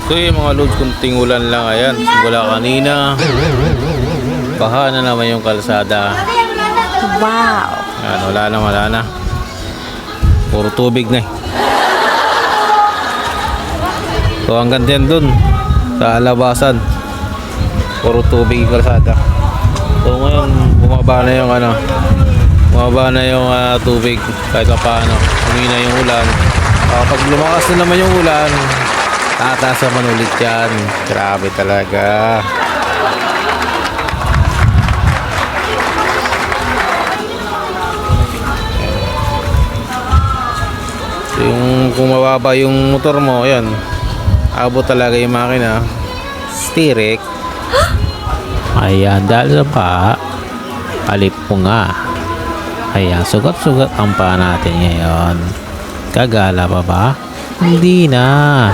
So yung mga loads, kunting ulan lang. Ayan, simula kanina. Baha na naman yung kalsada. Wow. Ayan, wala na. Puro tubig na eh. So hanggang din dun sa labasan, puro tubig yung kalsada. So ngayon bumaba na yung tubig kahit pa paano. Humina yung ulan. Pag lumakas na naman yung ulan, tataas naman ulit yan. Grabe talaga. So, kung mababa yung motor mo, yan, abot talaga yung makina. Stirik. Ayan, dahil sa pa, alip po nga. Ayan, sugat-sugat ang paa natin ngayon. Kagala pa ba? Hindi na.